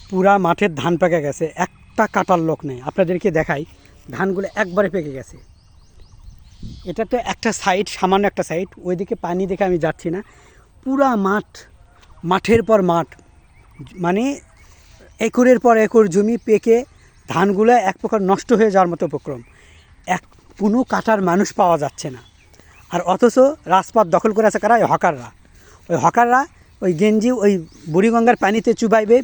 পুরা মাঠের ধান পেকে গেছে, একটা কাটার লোক নেই। আপনাদেরকে দেখাই, ধানগুলো একবারে পেকে গেছে। এটা তো একটা সাইড, সামান্য একটা সাইড, ওইদিকে পানি দেখে আমি যাচ্ছি না। পুরা মাঠ, মাঠের পর মাঠ, মানে একরের পর একর জমি পেকে ধানগুলো এক প্রকার নষ্ট হয়ে যাওয়ার মতো উপক্রম। কোনো কাটার মানুষ পাওয়া যাচ্ছে না। আর অথচ রাজপথ দখল করে আছে কারা? ওই হকাররা ওই গেঞ্জি ওই বুড়িগঙ্গার পানিতে চুবাইবে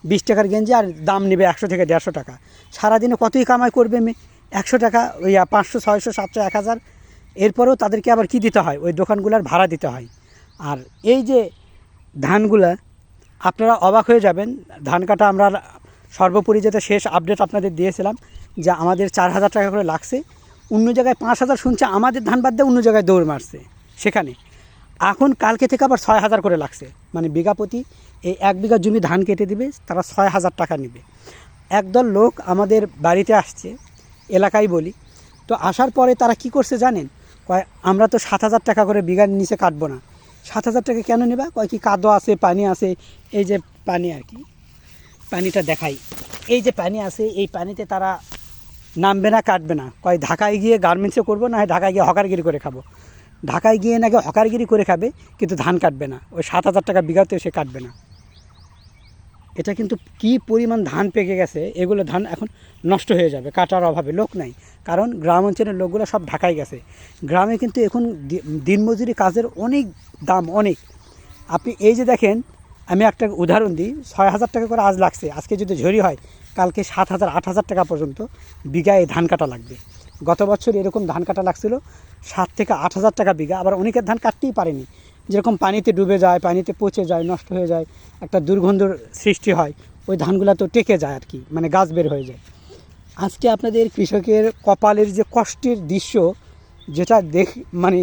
20 টাকার গেঞ্জি, আর দাম নেবে 100 থেকে 150 টাকা। সারাদিনে কতই কামাই করবে 100 টাকা, ওই 500 600 700 1000। এরপরেও তাদেরকে আবার কি দিতে হয়? ওই দোকানগুলোর ভাড়া দিতে হয়। আর এই যে ধানগুলা, আপনারা অবাক হয়ে যাবেন। ধান কাটা আমরা সর্বোপরি যেটা শেষ আপডেট আপনাদের দিয়েছিলাম যে আমাদের 4000 টাকা করে লাগছে। অন্য জায়গায় 5000 শুনছে, আমাদের ধান বাদ দিয়ে অন্য জায়গায় দৌড় মারছে সেখানে। এখন কালকে থেকে আবার 6000 করে লাগছে, মানে বিঘা প্রতি এই 1 বিঘা জমি ধান কেটে দিবে, তারা 6000 টাকা নেবে। একদল লোক আমাদের বাড়িতে আসছে, এলাকায় বলি। তো আসার পরে তারা কি করছে জানেন? কয় আমরা তো 7000 টাকা করে বিঘার নিচে কাটবো না। 7000 টাকা কেন নেবা? কয় কি কাদো আছে, পানি আছে। এই যে পানি, আর কি পানিটা দেখাই, এই যে পানি আছে, এই পানিতে তারা নামবে না, কাটবে না। কয় ঢাকায় গিয়ে গার্মেন্টসে করবো, না হয় ঢাকায় গিয়ে হকারগিরি করে খাবো। ঢাকায় গিয়ে নাকি হকারগিরি করে খাবে, কিন্তু ধান কাটবে না। ওই 7000 টাকা বিঘাতেও সে কাটবে না। এটা কিন্তু কি পরিমাণ ধান পেকে গেছে, এগুলো ধান এখন নষ্ট হয়ে যাবে কাটার অভাবে। লোক নাই, কারণ গ্রাম অঞ্চলের লোকগুলো সব ঢাকায় গেছে। গ্রামে কিন্তু এখন দিনমজুরি কাজের অনেক দাম, অনেক। আপনি এই যে দেখেন, আমি একটা উদাহরণ দিই, 6000 টাকা করে আজ লাগছে। আজকে যদি ঝড়ি হয়, কালকে 7000 8000 টাকা পর্যন্ত বিঘায় ধান কাটা লাগবে। গত বছর এরকম ধান কাটা লাগছিল 7 থেকে 8000 টাকা বিঘা। আবার অনেকের ধান কাটতেই পারেনি, যেরকম পানিতে ডুবে যায়, পানিতে পচে যায়, নষ্ট হয়ে যায়, একটা দুর্গন্ধর সৃষ্টি হয়। ওই ধানগুলো তো টেকে যায়, আর কি, মানে গাছ বের হয়ে যায়। আজকে আপনাদের কৃষকের কপালের যে কষ্টের দৃশ্য, যেটা মানে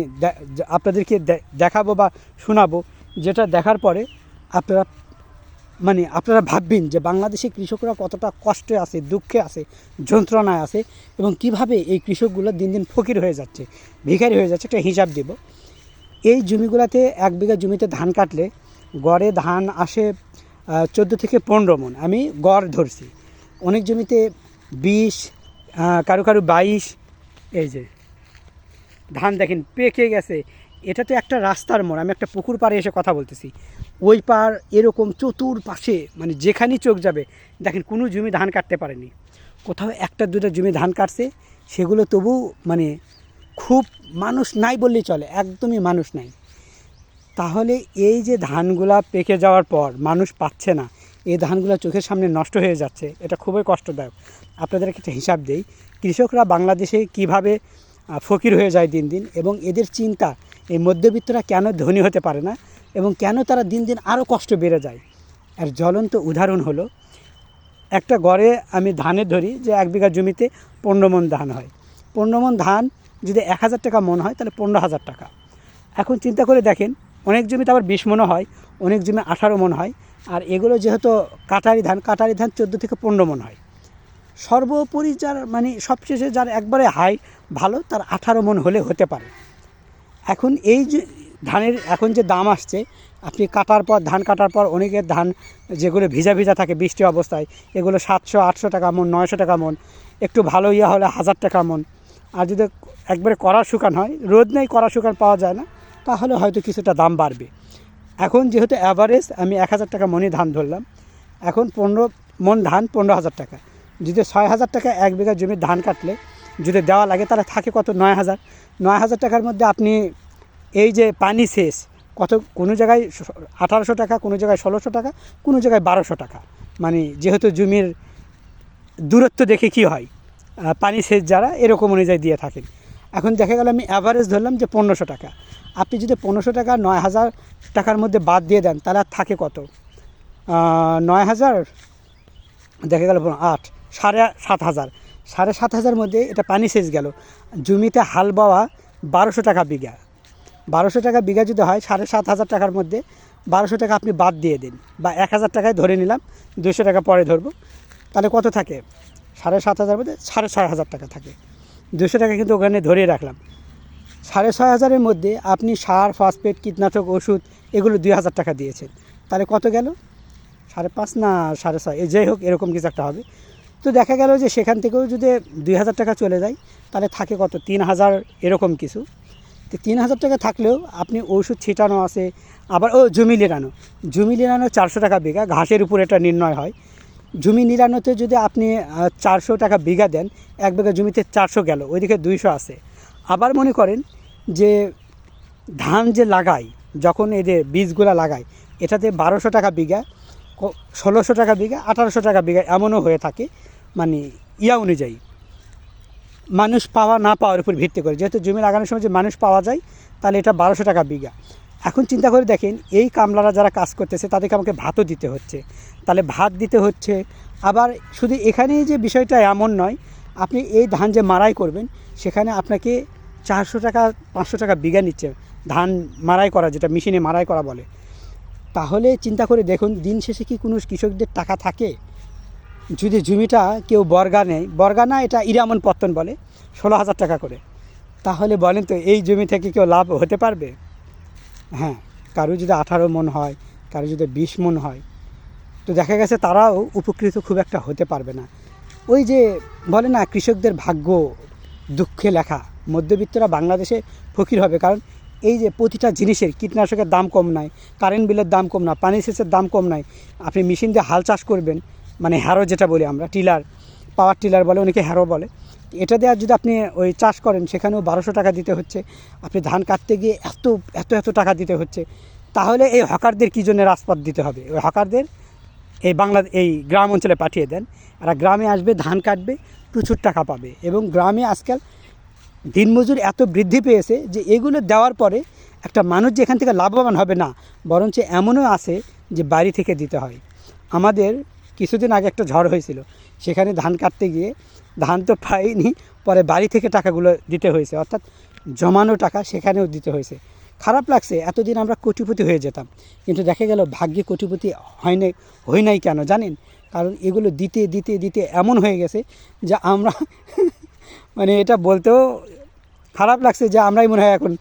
আপনাদেরকে দেখাবো বা শোনাবো, যেটা দেখার পরে আপনারা ভাববেন যে বাংলাদেশে কৃষকরা কতটা কষ্টে আছে, দুঃখে আছে, যন্ত্রণায় আছে, এবং কিভাবে এই কৃষকগুলো দিন দিন ফকির হয়ে যাচ্ছে, ভিখারি হয়ে যাচ্ছে। একটা হিসাব দেব। এই জমিগুলোতে 1 বিঘা জমিতে ধান কাটলে গড়ে ধান আসে 14 থেকে 15 মণ। আমি গড় ধরছি। অনেক জমিতে 20, কারো 22। এই যে ধান দেখেন পেকে গেছে। এটা তো একটা রাস্তার মোড়, আমি একটা পুকুর পাড়ে এসে কথা বলতেছি। ওই পার এরকম চতুর্পাশে, মানে যেখানেই চোখ যাবে দেখেন কোনো জমি ধান কাটতে পারেনি। কোথাও একটা দুটো জমি ধান কাটছে, সেগুলো তবু মানে খুব মানুষ নাই বললেই চলে, একদমই মানুষ নাই। তাহলে এই যে ধানগুলা পেকে যাওয়ার পর মানুষ পাচ্ছে না, এই ধানগুলো চোখের সামনে নষ্ট হয়ে যাচ্ছে, এটা খুবই কষ্টদায়ক। আপনাদেরকে একটা হিসাব দেই, কৃষকরা বাংলাদেশে কিভাবে ফকির হয়ে যায় দিন দিন, এবং এদের চিন্তা, এই মধ্যবিত্তরা কেন ধনী হতে পারে না, এবং কেন তারা দিন দিন আরও কষ্ট বেড়ে যায়। আর জ্বলন্ত উদাহরণ হলো, একটা গড়ে আমি ধানের ধরি যে 1 বিঘা জমিতে 15 মণ ধান হয়। 15 মণ ধান যদি 1000 টাকা মণ হয়, তাহলে 15000 টাকা। এখন চিন্তা করে দেখেন, অনেক জমিতে আবার 20 মণও হয়, অনেক জমি 18 মণ হয়। আর এগুলো যেহেতু কাটারি ধান 14 থেকে 15 মণ হয়। সর্বোপরি যার, মানে সবশেষে যার একবারে হাই ভালো, তার 18 মণ হলে হতে পারে। এখন এই যে ধানের এখন যে দাম আসছে, আপনি কাটার পর, ধান কাটার পর অনেকের ধান যেগুলো ভিজা ভিজা থাকে বৃষ্টি অবস্থায়, এগুলো 700-800 টাকা মণ, 900 টাকা মণ। একটু ভালো হলে 1000 টাকা মণ। আর যদি একবারে কড়া শুকান হয়, রোদ নেই, কড়া শুকান পাওয়া যায় না, তাহলে হয়তো কিছুটা দাম বাড়বে। এখন যেহেতু অ্যাভারেজ আমি 1000 টাকা মণই ধান ধরলাম, এখন 15 মণ ধান 15000 টাকা। যদি 6000 টাকা 1 বিঘা জমির ধান কাটলে যদি দেওয়া লাগে, তাহলে থাকে কত? 9000। 9000 টাকার মধ্যে আপনি এই যে পানি সেচ, কোনো জায়গায় 1800 টাকা, কোনো জায়গায় 1600 টাকা, কোনো জায়গায় 1200 টাকা। মানে যেহেতু জমির দূরত্ব দেখে কি হয়, পানি সেচ যারা এরকম অনুযায়ী দিয়ে থাকেন। এখন দেখা গেল আমি অ্যাভারেজ ধরলাম যে 1500 টাকা। আপনি যদি 1500 টাকা 9000 টাকার মধ্যে বাদ দিয়ে দেন, তাহলে আর থাকে কত? 9000 দেখা গেল 8, 7500। 7500 মধ্যে এটা পানি সেচ গেল। জমিতে হাল বাওয়া 1200 টাকা বিঘা। 1200 টাকা বিঘা যদি হয়, 7500 টাকার মধ্যে 1200 টাকা আপনি বাদ দিয়ে দিন, বা 1000 টাকায় ধরে নিলাম, 200 টাকা পরে ধরবো, তাহলে কত থাকে? 7500 মধ্যে 6500 টাকা থাকে। 200 টাকা কিন্তু ওখানে ধরে রাখলাম। 6500-এর মধ্যে আপনি সার, ফসফেট, কীটনাশক, ওষুধ এগুলো 2000 টাকা দিয়েছেন, তাহলে কত গেল? 5.5 না 6.5, যাই হোক এরকম কিছু একটা হবে। তো দেখা গেল যে সেখান থেকেও যদি 2,000 টাকা চলে যায় তাহলে থাকে কত 3,000 এরকম কিছু। তো 3,000 টাকা থাকলেও আপনি ওষুধ ছিটানো আছে, আবার জমি নিড়ানো 400 টাকা বিঘা, ঘাসের উপর এটা নির্ণয় হয়। জমি নিড়ানোতে যদি আপনি 400 টাকা বিঘা দেন, 1 বিঘা জমিতে 400 গেল, ওইদিকে 200 আছে। আবার মনে করেন যে ধান যে লাগাই, যখন এই যে বীজগুলা লাগাই, এটাতে 1200 টাকা বিঘা, 1600 টাকা বিঘা, 1800 টাকা বিঘা এমনও হয়ে থাকে, মানে অনুযায়ী মানুষ পাওয়া না পাওয়ার উপর ভিত্তি করে। যেহেতু জমি লাগানোর সময় যে মানুষ পাওয়া যায়, তাহলে এটা 1200 টাকা বিঘা। এখন চিন্তা করে দেখেন, এই কামলারা যারা কাজ করতেছে তাদেরকে আমাকে ভাতও দিতে হচ্ছে, তাহলে ভাত দিতে হচ্ছে। আবার শুধু এখানেই যে বিষয়টা এমন নয়, আপনি এই ধান যে মাড়াই করবেন, সেখানে আপনাকে 400 টাকা 500 টাকা বিঘা নিচ্ছে ধান মাড়াই করা, যেটা মেশিনে মাড়াই করা বলে। তাহলে চিন্তা করে দেখুন, দিন শেষে কি কোনো কৃষকদের টাকা থাকে? যদি জমিটা কেউ বর্গা নেয়, বর্গা না, এটা ইরামন পত্তন বলে, 16,000 টাকা করে, তাহলে বলেন তো এই জমি থেকে কেউ লাভ হতে পারবে? হ্যাঁ, কারো যদি 18 মন হয়, কারো যদি 20 মন হয়, তো দেখা গেছে তারাও উপকৃত খুব একটা হতে পারবে না। ওই যে বলে না, কৃষকদের ভাগ্য দুঃখে লেখা। মধ্যবিত্তরা বাংলাদেশে ফকির হবে, কারণ এই যে প্রতিটা জিনিসের কীটনাশকের দাম কম নাই, কারেন্ট বিলের দাম কম না, পানি সেচের দাম কম নাই। আপনি মেশিন দিয়ে হাল চাষ করবেন, মানে হ্যারো যেটা বলি আমরা, টিলার, পাওয়ার টিলার বলে, অনেকে হ্যারো বলে, এটা দিয়ে যদি আপনি ওই চাষ করেন, সেখানেও 1200 টাকা দিতে হচ্ছে। আপনি ধান কাটতে গিয়ে এত এত এত টাকা দিতে হচ্ছে। তাহলে এই হকারদের কী জন্য রাজপথ দিতে হবে? ওই হকারদের এই গ্রাম অঞ্চলে পাঠিয়ে দেন, এরা গ্রামে আসবে, ধান কাটবে, প্রচুর টাকা পাবে। এবং গ্রামে আজকাল দিনমজুর এত বৃদ্ধি পেয়েছে যে এগুলো দেওয়ার পরে একটা মানুষ যে এখান থেকে লাভবান হবে না, বরঞ্চ এমনও আছে যে বাড়ি থেকে দিতে হয়। আমাদের কিছুদিন আগে একটা ঝড় হয়েছিল, সেখানে ধান কাটতে গিয়ে ধান তো পাইনি, পরে বাড়ি থেকে টাকাগুলো দিতে হয়েছে, অর্থাৎ জমানো টাকা সেখানেও দিতে হয়েছে। খারাপ লাগছে, এতদিন আমরা কোটিপতি হয়ে যেতাম, কিন্তু দেখা গেল ভাগ্যে কোটিপতি হই নাই কেন জানেন? কারণ এগুলো দিতে দিতে দিতে এমন হয়ে গেছে যে আমরা মানে এটা বলতেও খারাপ লাগছে যে আমরাই মনে হয় এখন,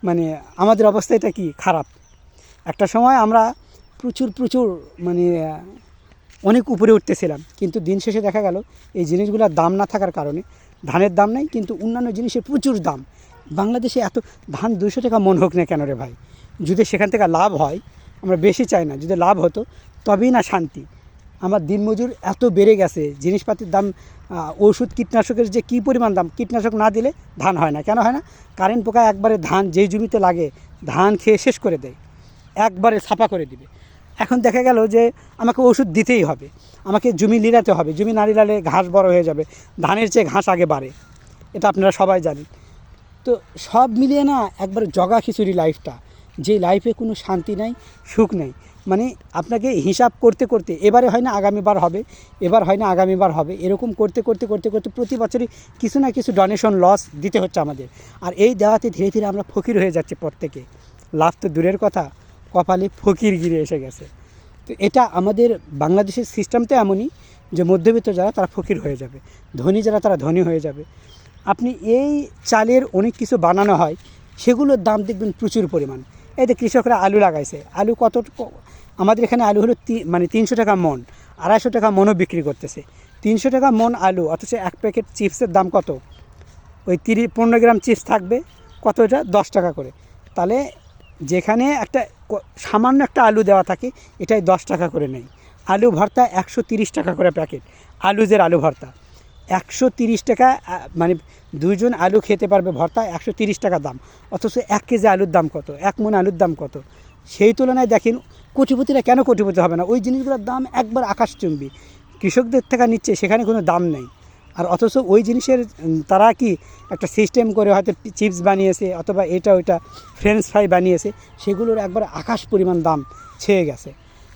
মানে আমাদের অবস্থা এটা কি খারাপ। একটা সময় আমরা প্রচুর মানে অনেক উপরে উঠতেছিলাম, কিন্তু দিন শেষে দেখা গেল এই জিনিসগুলোর দাম না থাকার কারণে, ধানের দাম নেই কিন্তু অন্যান্য জিনিসের প্রচুর দাম। বাংলাদেশে এত ধান 200 টাকা মন হোক না কেন রে ভাই, যদি সেখান থেকে লাভ হয়, আমরা বেশি চাই না, যদি লাভ হতো তবেই না শান্তি। আমার দিনমজুর এত বেড়ে গেছে, জিনিসপাতির দাম, ওষুধ কীটনাশকের যে কী পরিমাণ দাম, কীটনাশক না দিলে ধান হয় না। কেন হয় না? কারেন্ট পোকা একবারে ধান যেই জমিতে লাগে ধান খেয়ে শেষ করে দেয়, একবারে ছাপা করে দিবে। এখন দেখা গেল যে আমাকে ওষুধ দিতেই হবে, আমাকে জমি নিড়াতে হবে, জমি না নিড়ালে ঘাস বড় হয়ে যাবে, ধানের চেয়ে ঘাস আগে বাড়ে, এটা আপনারা সবাই জানেন। তো সব মিলিয়ে না একবার জগা খিচুড়ি লাইফটা, যে লাইফে কোনো শান্তি নাই, সুখ নেই। মানে আপনাকে হিসাব করতে করতে এবারে হয় না আগামীবার হবে, এবার হয় না আগামীবার হবে, এরকম করতে করতে করতে করতে প্রতি বছরই কিছু না কিছু ডোনেশন লস দিতে হচ্ছে আমাদের। আর এই দেওয়াতে ধীরে ধীরে আমরা ফকির হয়ে যাচ্ছি প্রত্যেকে। লাভ তো দূরের কথা, কপালে ফকির গিরে এসে গেছে। তো এটা আমাদের বাংলাদেশের সিস্টেমটা এমনই যে মধ্যবিত্ত যারা তারা ফকির হয়ে যাবে, ধনী যারা তারা ধনী হয়ে যাবে। আপনি এই চালের অনেক কিছু বানানো হয়, সেগুলোর দাম দেখবেন প্রচুর পরিমাণ। এই যে কৃষকরা আলু লাগাইছে, আলু কত, আমাদের এখানে আলু হলো 300 টাকা মন, 250 টাকা মনও বিক্রি করতেছে। 300 টাকা মন আলু, অথচ এক প্যাকেট চিপসের দাম কত? ওই 15 গ্রাম চিপস থাকবে কত, এটা 10 টাকা করে। তাহলে যেখানে একটা সামান্য একটা আলু দেওয়া থাকে, এটাই 10 টাকা করে নেই। আলু ভর্তা 130 টাকা করে প্যাকেট, আলুজের আলু ভর্তা 130 টাকা, মানে 2 জন আলু খেতে পারবে ভর্তা, 130 টাকা দাম। অথচ 1 কেজি আলুর দাম কত, 1 মণ আলুর দাম কত? সেই তুলনায় দেখেন কোটিপতিরা কেন কোটিপতি হবে না? ওই জিনিসগুলোর দাম একবার আকাশচুম্বী, কৃষকদের থেকে নিচ্ছে, সেখানে কোনো দাম নেই। আর অথচ ওই জিনিসের তারা কি একটা সিস্টেম করে হয়তো চিপস বানিয়েছে, অথবা এটা ওইটা ফ্রেঞ্চ ফ্রাই বানিয়েছে, সেগুলোর একবার আকাশ পরিমাণ দাম ছেয়ে গেছে।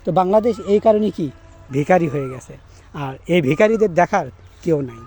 তো বাংলাদেশ এই কারণে কি ভিখারি হয়ে গেছে, আর এই ভিখারিদের দেখার কেউ নাই।